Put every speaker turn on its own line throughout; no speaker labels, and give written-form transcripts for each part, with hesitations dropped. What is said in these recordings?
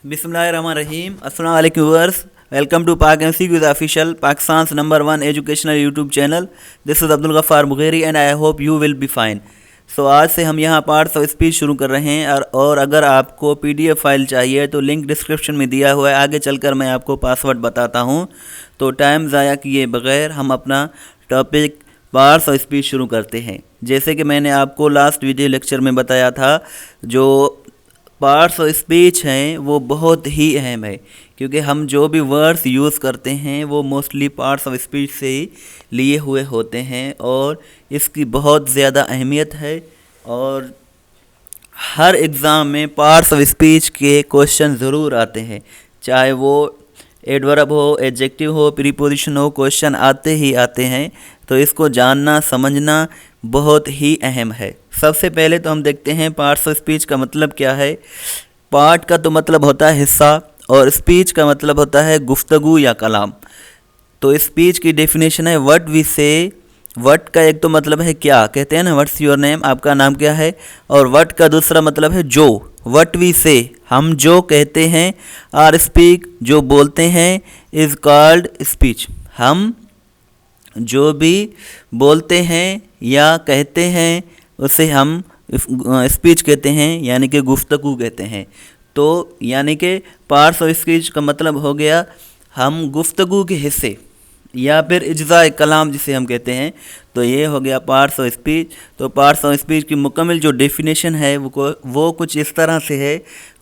बिस्मिल्लाहिर्रहमानिर्रहीम। अस्सलाम वालेकुम viewers, welcome to Pak MC with official Pakistan number 1 educational YouTube channel. This is Abdul Ghaffar Mugheri and I hope you will be fine. So आज से हम यहाँ पार्ट्स ऑफ स्पीच शुरू कर रहे हैं और अगर आपको पीडीएफ फाइल चाहिए तो लिंक डिस्क्रिप्शन में दिया हुआ है। आगे चलकर मैं आपको पासवर्ड बताता हूँ। तो टाइम ज़ाया किए बगैर हम अपना टॉपिक पार्ट्स ऑफ स्पीच शुरू करते हैं। जैसे कि मैंने आपको लास्ट वीडियो लेक्चर में बताया था, जो पार्ट्स ऑफ स्पीच हैं वो बहुत ही अहम है, क्योंकि हम जो भी वर्ड्स यूज़ करते हैं वो मोस्टली पार्ट्स ऑफ स्पीच से ही लिए हुए होते हैं और इसकी बहुत ज़्यादा अहमियत है। और हर एग्ज़ाम में पार्ट्स ऑफ स्पीच के क्वेश्चन ज़रूर आते हैं, चाहे वो एडवर्ब हो, एडजेक्टिव हो, प्रीपोजिशन हो, क्वेश्चन आते ही आते हैं। तो इसको जानना समझना बहुत ही अहम है। सबसे पहले तो हम देखते हैं पार्ट्स ऑफ स्पीच का मतलब क्या है। पार्ट का तो मतलब होता है हिस्सा और स्पीच का मतलब होता है गुफ्तगू या कलाम। तो स्पीच की डेफिनेशन है व्हाट वी से। व्हाट का एक तो मतलब है क्या, कहते हैं ना व्हाट्स योर नेम, आपका नाम क्या है। और व्हाट का दूसरा मतलब है जो। व्हाट वी से, हम जो कहते हैं। आर स्पीक, जो बोलते हैं। इज़ कॉल्ड स्पीच, हम जो भी बोलते हैं या कहते हैं उसे हम स्पीच कहते हैं, यानी कि गुफ्तगू कहते हैं। तो यानी कि पार्ट्स ऑफ स्पीच का मतलब हो गया हम गुफ्तगू के हिस्से या फिर इज्ज़ाए कलाम जिसे हम कहते हैं। तो ये हो गया पार्ट्स ऑफ स्पीच। तो पार्ट्स ऑफ स्पीच की मुकम्मल जो डेफिनेशन है वो कुछ इस तरह से है।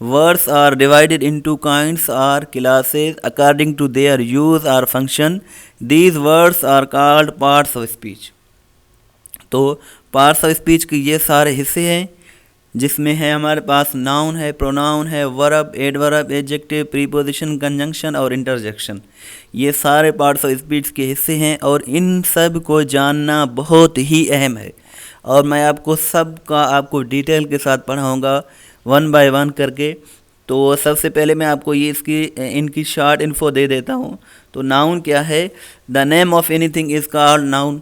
Words are divided into kinds or classes according to their use or function. These words are called parts of speech. तो पार्ट्स ऑफ स्पीच के ये सारे हिस्से हैं, जिसमें है हमारे पास नाउन है, प्रोनाउन है, verb, adverb, adjective, preposition, conjunction और इंटरजेक्शन। ये सारे पार्ट्स ऑफ स्पीच के हिस्से हैं और इन सब को जानना बहुत ही अहम है। और मैं आपको सब का आपको डिटेल के साथ पढ़ाऊँगा वन बाय वन करके। तो सबसे पहले मैं आपको ये इनकी शॉर्ट इन्फो दे देता हूँ। तो नाउन क्या है? The name of anything is called noun.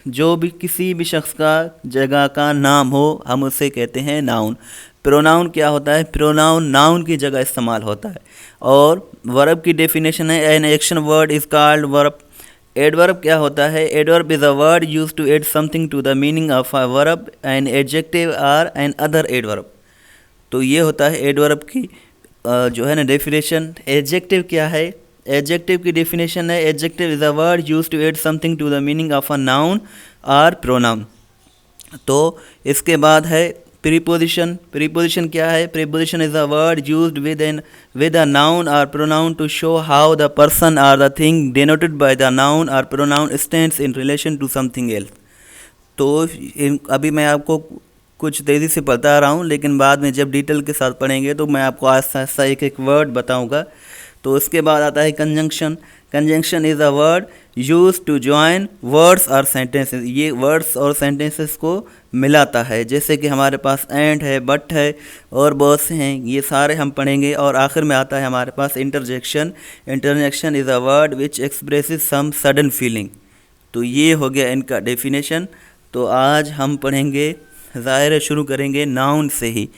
जो भी किसी भी शख्स का जगह का नाम हो हम उसे कहते हैं नाउन। प्रोनाउन क्या होता है? प्रोनाउन नाउन की जगह इस्तेमाल होता है। और वर्ब की डेफिनेशन है an action word is called verb. Adverb क्या होता है? Adverb is a word use to add something to the meaning of a verb and adjective or and other adverb. तो ये होता है एडवर्ब की जो है ना डेफिनेशन। एडजेक्टिव क्या है? एडजेक्टिव की डेफिनेशन है adjective is a word use to add something to the meaning of a noun or pronoun. तो इसके बाद है प्रीपोजिशन। प्रीपोजिशन क्या है? Preposition is a word used with a noun or pronoun to show how the person or the thing denoted by the noun or pronoun stands in relation to something else. तो अभी मैं आपको कुछ तेज़ी से बता रहा हूँ, लेकिन बाद में जब डिटेल के साथ पढ़ेंगे तो मैं आपको आहिस्ता आहिस्ता एक एक वर्ड बताऊँगा। तो उसके बाद आता है conjunction. Conjunction is a word use to join words और सेंटेंसेस। ये वर्ड्स और सेंटेंसेस को मिलाता है, जैसे कि हमारे पास एंड है, बट है और बहुत से हैं। ये सारे हम पढ़ेंगे। और आखिर में आता है हमारे पास interjection. Interjection is a word which expresses some sudden feeling. तो ये हो गया इनका डेफिनेशन। तो आज हम पढ़ेंगे, ज़ाहिर है शुरू करेंगे नाउन से ही।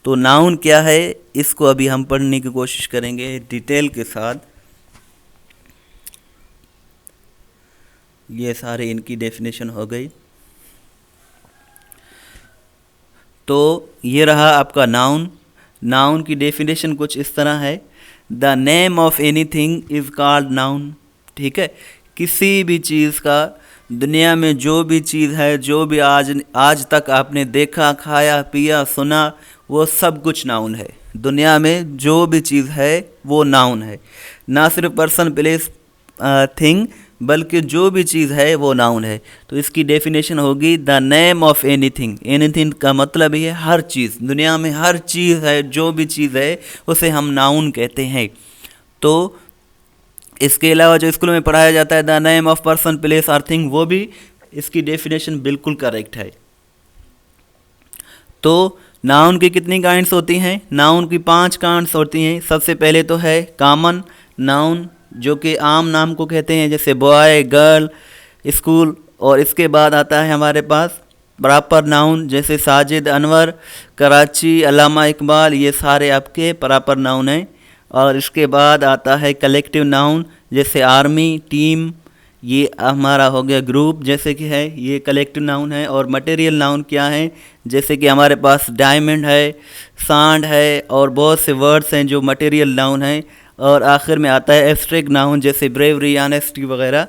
तो नाउन क्या है इसको अभी हम पढ़ने की कोशिश करेंगे डिटेल के साथ। ये सारे इनकी डेफिनेशन हो गई। तो ये रहा आपका नाउन। नाउन की डेफिनेशन कुछ इस तरह है। The name of anything is called noun. ठीक है, किसी भी चीज़ का, दुनिया में जो भी चीज़ है, जो भी आज तक आपने देखा, खाया, पिया, सुना, वो सब कुछ नाउन है। दुनिया में जो भी चीज़ है वो नाउन है। ना सिर्फ पर्सन, प्लेस, थिंग, बल्कि जो भी चीज़ है वो नाउन है। तो इसकी डेफिनेशन होगी the name of anything. Anything का मतलब ये हर चीज़, दुनिया में हर चीज़ है, जो भी चीज़ है उसे हम नाउन कहते हैं। तो इसके अलावा जो स्कूल में पढ़ाया जाता है the name of person, place और थिंग, वो भी इसकी डेफिनेशन बिल्कुल करेक्ट है। तो नाउन की कितनी काइंड्स होती हैं? नाउन की 5 काइंड्स होती हैं। सबसे पहले तो है कॉमन नाउन, जो कि आम नाम को कहते हैं, जैसे बॉय, गर्ल, स्कूल। और इसके बाद आता है हमारे पास प्रॉपर नाउन, जैसे साजिद, अनवर, कराची, अल्लामा इकबाल। ये सारे आपके प्रॉपर नाउन हैं। और इसके बाद आता है कलेक्टिव नाउन, जैसे आर्मी, टीम, ये हमारा हो गया ग्रुप जैसे कि है, ये कलेक्टिव नाउन है। और मटेरियल नाउन क्या है, जैसे कि हमारे पास डायमंड है, सांड है और बहुत से वर्ड्स हैं जो मटेरियल नाउन है। और आखिर में आता है एब्स्ट्रैक्ट नाउन, जैसे ब्रेवरी, ऑनेस्टी वगैरह,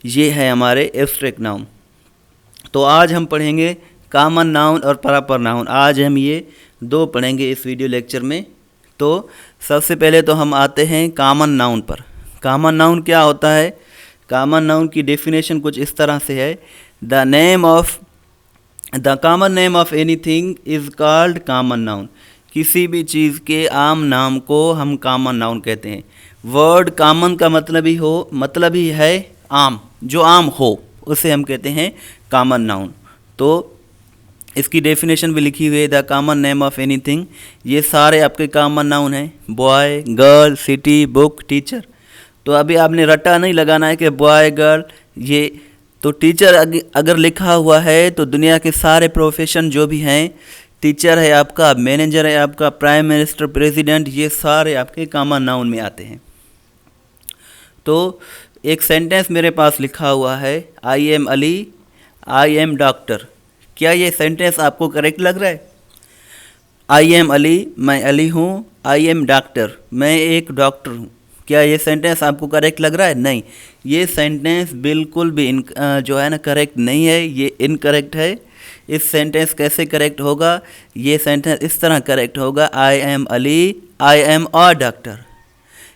ये है हमारे एब्स्ट्रैक्ट नाउन। तो आज हम पढ़ेंगे कॉमन नाउन और प्रॉपर नाउन। आज हम ये दो पढ़ेंगे इस वीडियो लेक्चर में। तो सबसे पहले तो हम आते हैं कॉमन नाउन पर। कॉमन नाउन क्या होता है? कॉमन नाउन की डेफिनेशन कुछ इस तरह से है, the common name of anything is called common noun. किसी भी चीज़ के आम नाम को हम कॉमन नाउन कहते हैं। वर्ड कॉमन का मतलब ही है आम, जो आम हो उसे हम कहते हैं कॉमन नाउन। तो इसकी डेफिनेशन भी लिखी हुई है, the common name of anything. ये सारे आपके कॉमन नाउन हैं, boy, girl, city, book, teacher. तो अभी आपने रट्टा नहीं लगाना है कि बॉय, गर्ल, ये तो टीचर अगर लिखा हुआ है तो दुनिया के सारे प्रोफेशन जो भी हैं, टीचर है आपका, मैनेजर है आपका, प्राइम मिनिस्टर, प्रेसिडेंट, ये सारे आपके कॉमन नाउन में आते हैं। तो एक सेंटेंस मेरे पास लिखा हुआ है, I am Ali, I am doctor. क्या ये सेंटेंस आपको करेक्ट लग रहा है? आई एम अली, मैं अली हूँ, आई एम डॉक्टर, मैं एक डॉक्टर हूँ। क्या ये सेंटेंस आपको करेक्ट लग रहा है? नहीं, ये सेंटेंस बिल्कुल भी जो है ना करेक्ट नहीं है, ये इनकरेक्ट है। इस सेंटेंस कैसे करेक्ट होगा? ये सेंटेंस इस तरह करेक्ट होगा, I am Ali, I am a doctor.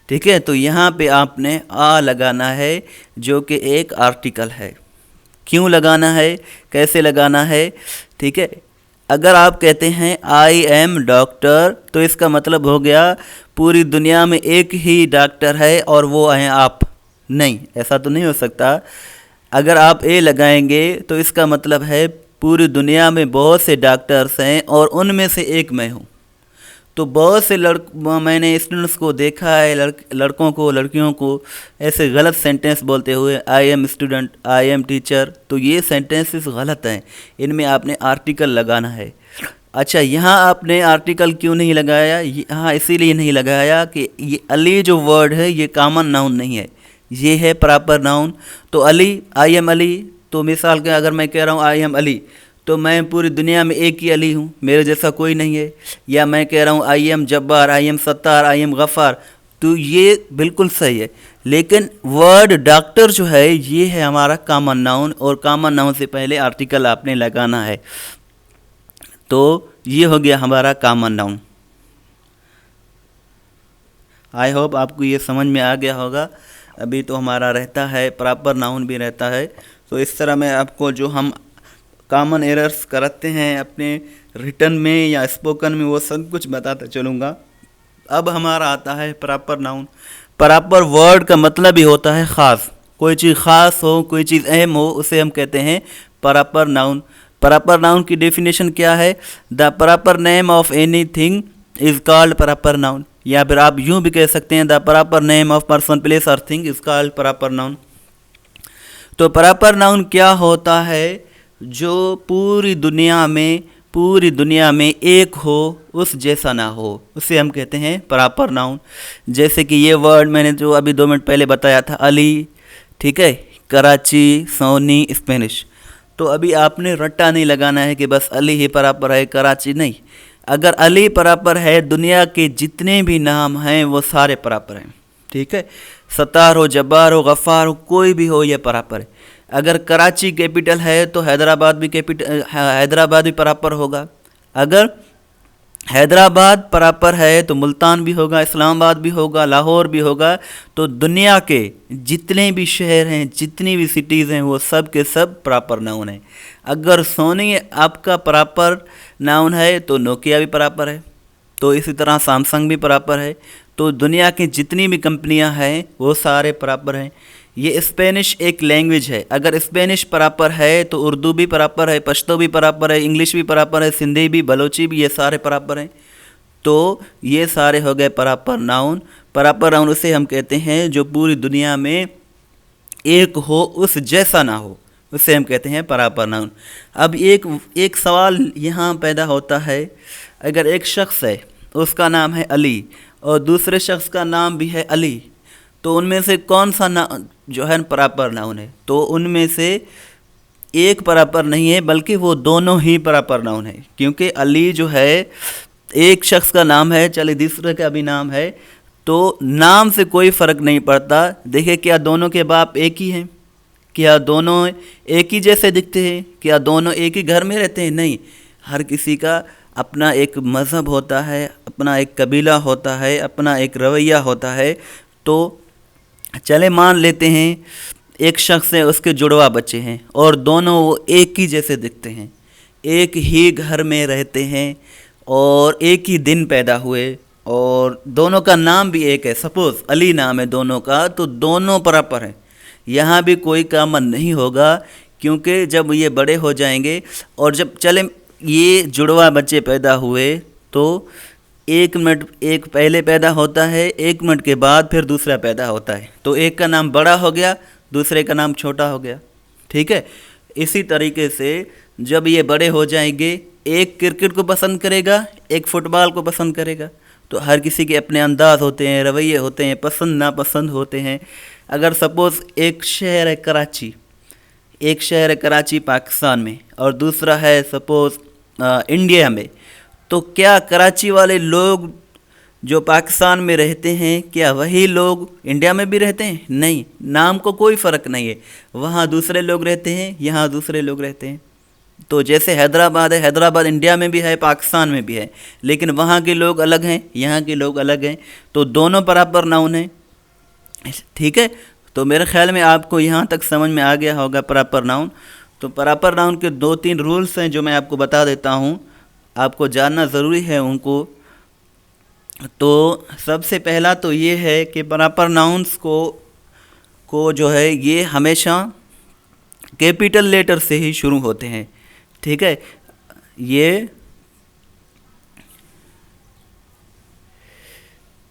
ठीक है, तो यहाँ पे आपने आ लगाना है जो कि एक आर्टिकल है। क्यों लगाना है, कैसे लगाना है? ठीक है, अगर आप कहते हैं आई एम डॉक्टर तो इसका मतलब हो गया पूरी दुनिया में एक ही डॉक्टर है और वो हैं आप। नहीं, ऐसा तो नहीं हो सकता। अगर आप ए लगाएंगे तो इसका मतलब है पूरी दुनिया में बहुत से डॉक्टर्स हैं और उनमें से एक मैं हूँ। तो बहुत से मैंने स्टूडेंट्स को देखा है, लड़कों को, लड़कियों को ऐसे गलत सेंटेंस बोलते हुए, I am student, I am teacher. तो ये सेंटेंसेस गलत हैं, इनमें आपने आर्टिकल लगाना है। अच्छा, यहाँ आपने आर्टिकल क्यों नहीं लगाया? यहाँ इसीलिए नहीं लगाया कि ये अली जो वर्ड है ये कॉमन नाउन नहीं है, ये है प्रॉपर नाउन। तो अली, आई एम अली, तो मिसाल के अगर मैं कह रहा हूँ आई एम अली तो मैं पूरी दुनिया में एक ही अली हूँ, मेरे जैसा कोई नहीं है। या मैं कह रहा हूँ I am Jabbar, I am Sattar, I am Ghaffar, तो ये बिल्कुल सही है। लेकिन वर्ड डॉक्टर जो है ये है हमारा कॉमन नाउन, और कॉमन नाउन से पहले आर्टिकल आपने लगाना है। तो ये हो गया हमारा कॉमन नाउन। आई होप आपको ये समझ में आ गया होगा। अभी तो हमारा रहता है प्रॉपर नाउन भी रहता है। तो इस तरह मैं आपको जो हम कॉमन एरर्स करते हैं अपने रिटन में या स्पोकन में वो सब कुछ बताता चलूँगा। अब हमारा आता है प्रॉपर नाउन। प्रॉपर वर्ड का मतलब ही होता है ख़ास। कोई चीज़ ख़ास हो, कोई चीज़ अहम हो, उसे हम कहते हैं प्रॉपर नाउन। प्रॉपर नाउन की डेफिनेशन क्या है? The proper name of anything is called proper noun. या फिर आप यूँ भी कह सकते हैं, the proper name of person, place और thing is called proper noun. तो प्रॉपर नाउन क्या होता है? जो पूरी दुनिया में एक हो, उस जैसा ना हो, उसे हम कहते हैं प्रॉपर नाउन। जैसे कि ये वर्ड मैंने जो अभी 2 मिनट पहले बताया था, अली, ठीक है, कराची, सोनी, स्पेनिश। तो अभी आपने रट्टा नहीं लगाना है कि बस अली ही प्रॉपर है, कराची नहीं। अगर अली प्रॉपर है, दुनिया के जितने भी नाम हैं वो सारे प्रॉपर हैं। ठीक है, सत्तार हो, जब्बार हो, गफ़ार हो, कोई भी हो, ये प्रॉपर है। अगर कराची कैपिटल है तो हैदराबाद भी प्रॉपर होगा। अगर हैदराबाद प्रॉपर है तो मुल्तान भी होगा, इस्लामाबाद भी होगा, लाहौर भी होगा। तो दुनिया के जितने भी शहर हैं, जितनी भी सिटीज़ हैं, वो सब के सब प्रॉपर नाउन है। अगर सोनी आपका प्रॉपर नाउन है तो नोकिया भी प्रॉपर है। तो इसी तरह सैमसंग भी प्रॉपर है। तो दुनिया की जितनी भी कंपनियां हैं वो सारे प्रॉपर हैं। ये स्पेनिश एक लैंग्वेज है। अगर स्पेनिश प्रॉपर है तो उर्दू भी प्रॉपर है, पश्तो भी प्रॉपर है, इंग्लिश भी प्रॉपर है, सिंधी भी, बलोची भी, ये सारे प्रॉपर हैं। तो ये सारे हो गए प्रॉपर नाउन। प्रॉपर नाउन उसे हम कहते हैं जो पूरी दुनिया में एक हो, उस जैसा ना हो, उसे हम कहते हैं प्रॉपर नाउन। अब एक सवाल यहाँ पैदा होता है, अगर एक शख्स है, उसका नाम है अली, और दूसरे शख्स का नाम भी है अली, तो उनमें से कौन सा नाम जो है प्रॉपर नाउन है? तो उनमें से एक प्रॉपर नहीं है, बल्कि वो दोनों ही प्रॉपर नाउन है, क्योंकि अली जो है एक शख्स का नाम है, चले दूसरे का भी नाम है, तो नाम से कोई फ़र्क नहीं पड़ता। देखिए, क्या दोनों के बाप एक ही हैं? क्या दोनों एक ही जैसे दिखते हैं? क्या दोनों एक ही घर में रहते हैं? नहीं, हर किसी का अपना एक मज़हब होता है, अपना एक कबीला होता है, अपना एक रवैया होता है। तो चले मान लेते हैं एक शख्स है, उसके जुड़वा बच्चे हैं और दोनों वो एक ही जैसे दिखते हैं, एक ही घर में रहते हैं और एक ही दिन पैदा हुए और दोनों का नाम भी एक है, सपोज़ अली नाम है दोनों का, तो दोनों बराबर हैं। यहाँ भी कोई कॉमन नहीं होगा, क्योंकि जब ये बड़े हो जाएंगे और जब चले ये जुड़वा बच्चे पैदा हुए तो 1 मिनट एक पहले पैदा होता है, 1 मिनट के बाद फिर दूसरा पैदा होता है, तो एक का नाम बड़ा हो गया, दूसरे का नाम छोटा हो गया। ठीक है, इसी तरीके से जब ये बड़े हो जाएंगे, एक क्रिकेट को पसंद करेगा, एक फुटबॉल को पसंद करेगा, तो हर किसी के अपने अंदाज होते हैं, रवैये होते हैं, पसंद नापसंद होते हैं। अगर सपोज़ एक शहर है कराची, एक शहर है कराची पाकिस्तान में और दूसरा है सपोज़ इंडिया में, तो क्या कराची वाले लोग जो पाकिस्तान में रहते हैं, क्या वही लोग इंडिया में भी रहते हैं? नहीं, नाम को कोई फ़र्क नहीं है, वहाँ दूसरे लोग रहते हैं, यहाँ दूसरे लोग रहते हैं। तो जैसे हैदराबाद है, हैदराबाद इंडिया में भी है, पाकिस्तान में भी है, लेकिन वहाँ के लोग अलग हैं, यहाँ के लोग अलग हैं, तो दोनों बराबर नाउन हैं। ठीक है, तो मेरे ख्याल में आपको यहाँ तक समझ में आ गया होगा प्रॉपर नाउन। तो प्रॉपर नाउन के 2-3 रूल्स हैं जो मैं आपको बता देता हूँ, आपको जानना ज़रूरी है उनको। तो सबसे पहला तो ये है कि प्रॉपर नाउन्स को जो है ये हमेशा कैपिटल लेटर से ही शुरू होते हैं। ठीक है, ये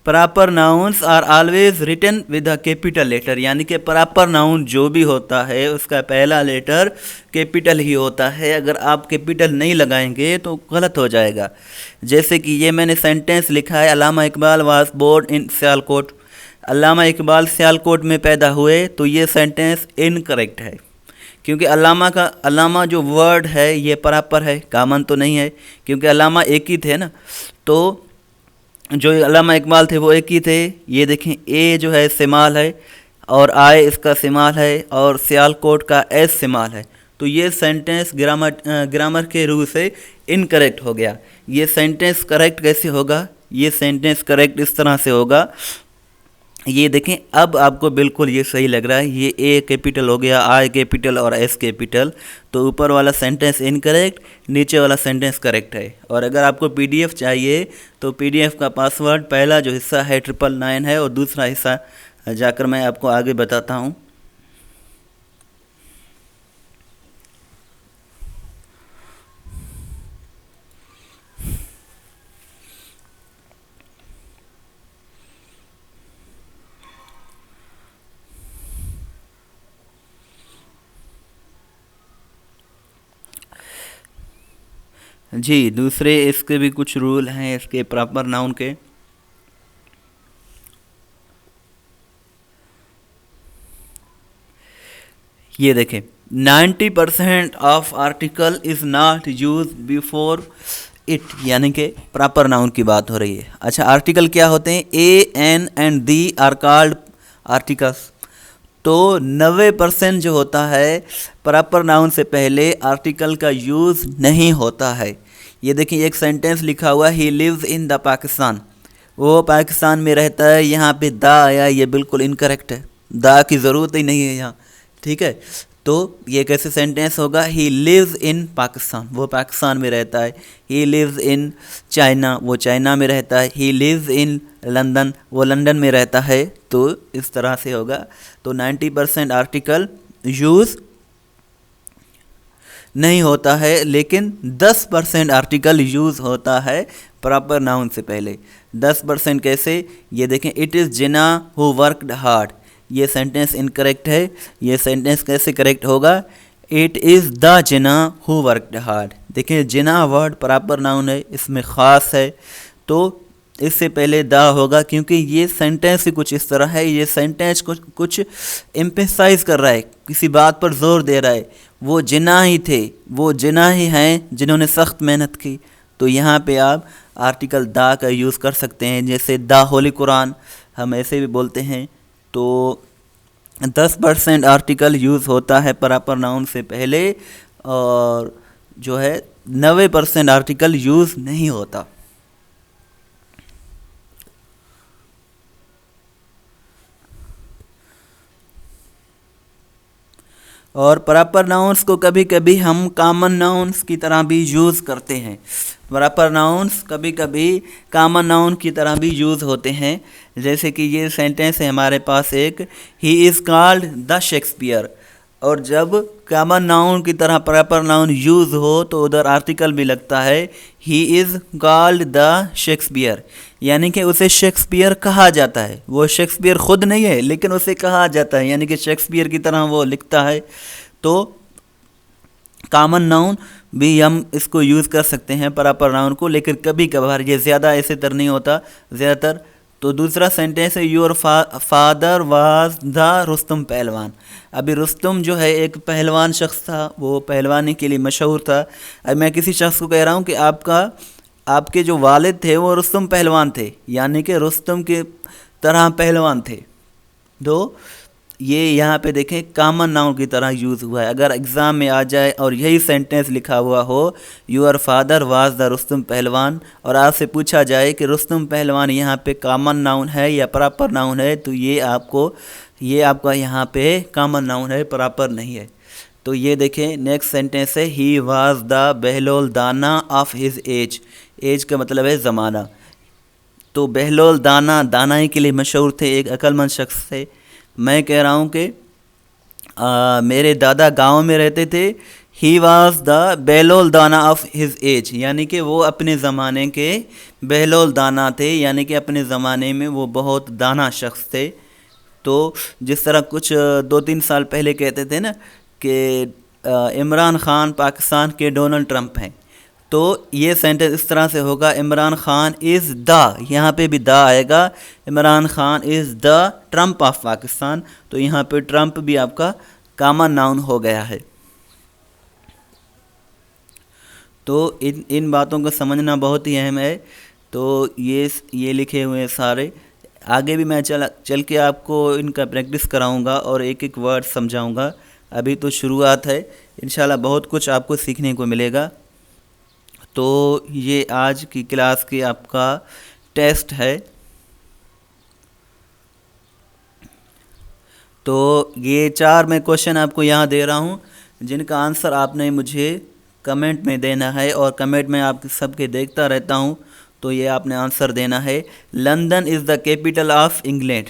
proper nouns are always written with a capital letter, यानी कि प्रॉपर नाउन जो भी होता है उसका पहला लेटर कैपिटल ही होता है। अगर आप कैपिटल नहीं लगाएंगे तो गलत हो जाएगा। जैसे कि ये मैंने सेंटेंस लिखा है, Allama Iqbal was born in Sialkot, Allama Iqbal Sialkot में पैदा हुए, तो ये सेंटेंस इनकरेक्ट है, क्योंकि अल्लामा जो वर्ड है ये प्रॉपर है, कॉमन तो नहीं है, क्योंकि अल्लामा एक ही थे ना, तो जो अल्लामा इकबाल थे वो एक ही थे। ये देखें, ए जो है सिमाल है और आए इसका सिमाल है और सियालकोट का एस सिमाल है, तो ये सेंटेंस ग्रामर के रूल से इनकरेक्ट हो गया। ये सेंटेंस करेक्ट कैसे होगा? ये सेंटेंस करेक्ट इस तरह से होगा, ये देखें, अब आपको बिल्कुल ये सही लग रहा है, ये ए कैपिटल हो गया, आई कैपिटल और एस कैपिटल, तो ऊपर वाला सेंटेंस इनकरेक्ट, नीचे वाला सेंटेंस करेक्ट है। और अगर आपको पीडीएफ चाहिए तो पीडीएफ का पासवर्ड पहला जो हिस्सा है 999 है और दूसरा हिस्सा जाकर मैं आपको आगे बताता हूँ। जी, दूसरे इसके भी कुछ रूल हैं इसके प्रॉपर नाउन के। ये देखें, 90% of article is not use before it, यानी कि प्रॉपर नाउन की बात हो रही है। अच्छा, आर्टिकल क्या होते हैं? A, an and the are called articles. तो 90% जो होता है प्रॉपर नाउन से पहले आर्टिकल का यूज़ नहीं होता है। ये देखिए, एक सेंटेंस लिखा हुआ है, he lives in the Pakistan, वो पाकिस्तान में रहता है, यहाँ पे दा आया, ये बिल्कुल इनकरेक्ट है, दा की ज़रूरत ही नहीं है यहाँ। ठीक है, तो ये कैसे सेंटेंस होगा? ही लिव्स इन पाकिस्तान, वो पाकिस्तान में रहता है। ही लिव्स इन चाइना, वो चाइना में रहता है। ही लिव्स इन लंदन, वो लंदन में रहता है। तो इस तरह से होगा। तो 90% आर्टिकल यूज़ नहीं होता है, लेकिन 10% आर्टिकल यूज़ होता है प्रॉपर नाउन से पहले। 10% कैसे? ये देखें, it is Jinnah who worked hard, ये सेंटेंस इनकरेक्ट है। ये सेंटेंस कैसे करेक्ट होगा? It is the Jinnah who worked hard. देखिए, जिना वर्ड प्रॉपर नाउन है, इसमें ख़ास है, तो इससे पहले द होगा, क्योंकि ये सेंटेंस ही कुछ इस तरह है, ये सेंटेंस कुछ एम्फेसाइज कर रहा है, किसी बात पर जोर दे रहा है। वो जिन्ना ही थे, वो जिन्ना ही हैं जिन्होंने सख्त मेहनत की। तो यहाँ पे आप आर्टिकल द का यूज़ कर सकते हैं, जैसे द होली कुरान हम ऐसे भी बोलते हैं। तो 10% आर्टिकल यूज़ होता है प्रॉपर नाउन से पहले, और जो है 90% आर्टिकल यूज़ नहीं होता। और प्रॉपर नाउन्स को कभी कभी हम कॉमन नाउन्स की तरह भी यूज़ करते हैं। प्रॉपर नाउन्स कभी कभी कॉमन नाउन की तरह भी यूज़ होते हैं। जैसे कि ये सेंटेंस है हमारे पास एक, he is called the Shakespeare. और जब कॉमन नाउन की तरह प्रॉपर नाउन यूज़ हो तो उधर आर्टिकल भी लगता है, he is called the Shakespeare, यानी कि उसे शेक्सपियर कहा जाता है। वो शेक्सपियर खुद नहीं है लेकिन उसे कहा जाता है, यानी कि शेक्सपियर की तरह वो लिखता है। तो कॉमन नाउन भी हम इसको यूज़ कर सकते हैं प्रॉपर नाउन को, लेकिन कभी कभार, ये ज़्यादा ऐसे तर नहीं होता ज़्यादातर। तो दूसरा सेंटेंस है, your father was the Rustam पहलवान। अभी रुस्तम जो है एक पहलवान शख्स था, वो पहलवानी के लिए मशहूर था। अब मैं किसी शख्स को कह रहा हूँ कि आपके जो वालिद थे वो रुस्तम पहलवान थे, यानी कि रुस्तम के तरह पहलवान थे। तो ये यहाँ पे देखें कॉमन नाउन की तरह यूज़ हुआ है। अगर एग्ज़ाम में आ जाए और यही सेंटेंस लिखा हुआ हो, your father was the Rustam पहलवान, और आपसे पूछा जाए कि रुस्तम पहलवान यहाँ पे कॉमन नाउन है या प्रॉपर नाउन है, तो ये आपका यहाँ पे कॉमन नाउन है, प्रॉपर नहीं है। तो ये देखें नेक्स्ट सेंटेंस है, ही वाज द बहलोल दाना ऑफ हिज एज। एज का मतलब है ज़माना। तो बहलोल दानाई के लिए मशहूर थे, एक अक्लमंद शख्स थे। मैं कह रहा हूँ कि मेरे दादा गांव में रहते थे। ही वाज द बहलोल दाना ऑफ हिज एज, यानी कि वो अपने ज़माने के बहलोल दाना थे, यानी कि अपने ज़माने में वो बहुत दाना शख्स थे। तो जिस तरह कुछ 2-3 साल पहले कहते थे ना कि इमरान खान पाकिस्तान के डोनाल्ड ट्रंप हैं, तो ये सेंटेंस इस तरह से होगा, इमरान खान इज़ द, यहाँ पे भी द आएगा, Imran Khan is the Trump of Pakistan. तो यहाँ पे ट्रंप भी आपका कॉमन नाउन हो गया है। तो इन बातों को समझना बहुत ही अहम है। तो ये लिखे हुए हैं सारे, आगे भी मैं चल के आपको इनका प्रैक्टिस कराऊंगा और एक एक वर्ड समझाऊंगा। अभी तो शुरुआत है, इंशाल्लाह बहुत कुछ आपको सीखने को मिलेगा। तो ये आज की क्लास की आपका टेस्ट है। तो ये 4 मैं क्वेश्चन आपको यहाँ दे रहा हूँ, जिनका आंसर आपने मुझे कमेंट में देना है, और कमेंट में आप सबके देखता रहता हूँ, तो ये आपने आंसर देना है। London is the capital of England.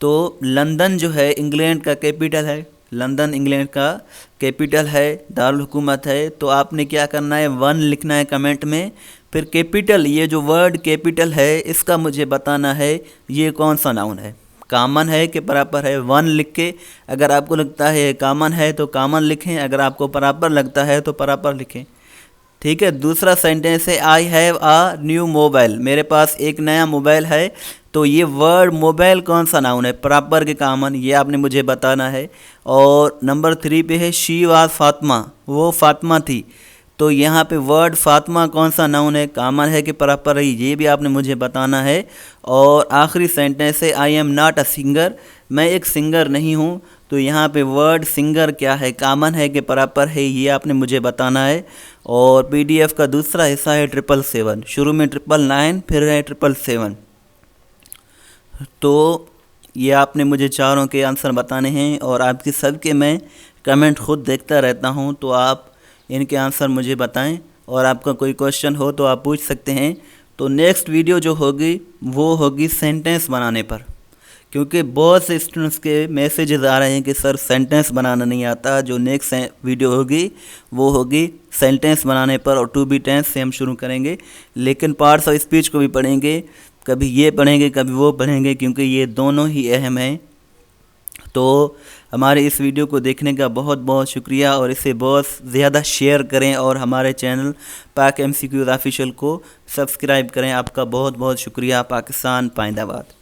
तो लंदन जो है इंग्लैंड का कैपिटल है, लंदन इंग्लैंड का कैपिटल है, दारुल हुकूमत है। तो आपने क्या करना है, 1 लिखना है कमेंट में, फिर कैपिटल, ये जो वर्ड कैपिटल है इसका मुझे बताना है ये कौन सा नाउन है, कॉमन है कि प्रॉपर है। 1 लिख के, अगर आपको लगता है कॉमन है तो कॉमन लिखें, अगर आपको प्रॉपर लगता है तो प्रॉपर लिखें, ठीक है। दूसरा सेंटेंस है, I have a new mobile, मेरे पास एक नया मोबाइल है। तो ये वर्ड मोबाइल कौन सा नाउन है, प्रॉपर के कॉमन, ये आपने मुझे बताना है। और नंबर 3 पे है, शी वाज फातिमा, वो फातिमा थी। तो यहाँ पे वर्ड फातिमा कौन सा नाउन है, कॉमन है कि प्रॉपर है, ये भी आपने मुझे बताना है। और आखिरी सेंटेंस है, I am not a singer, मैं एक सिंगर नहीं हूँ। तो यहाँ पे वर्ड सिंगर क्या है, कॉमन है कि प्रॉपर है, ये आपने मुझे बताना है। और पीडीएफ का दूसरा हिस्सा है 777, शुरू में 999 फिर है 777। तो ये आपने मुझे चारों के आंसर बताने हैं, और आपकी सबके मैं कमेंट खुद देखता रहता हूँ, तो आप इनके आंसर मुझे बताएं। और आपका कोई क्वेश्चन हो तो आप पूछ सकते हैं। तो नेक्स्ट वीडियो जो होगी वो होगी सेंटेंस बनाने पर, क्योंकि बहुत से स्टूडेंट्स के मैसेजेस आ रहे हैं कि सर सेंटेंस बनाना नहीं आता। जो नेक्स्ट वीडियो होगी वो होगी सेंटेंस बनाने पर, और टू बी टेंस से हम शुरू करेंगे। लेकिन पार्ट्स ऑफ स्पीच को भी पढ़ेंगे, कभी ये पढ़ेंगे कभी वो पढ़ेंगे, क्योंकि ये दोनों ही अहम हैं। तो हमारे इस वीडियो को देखने का बहुत बहुत शुक्रिया और इसे बहुत ज़्यादा शेयर करें और हमारे चैनल पाक MCQs ऑफिशियल को सब्सक्राइब करें। आपका बहुत बहुत शुक्रिया। पाकिस्तान पाइंदाबाद।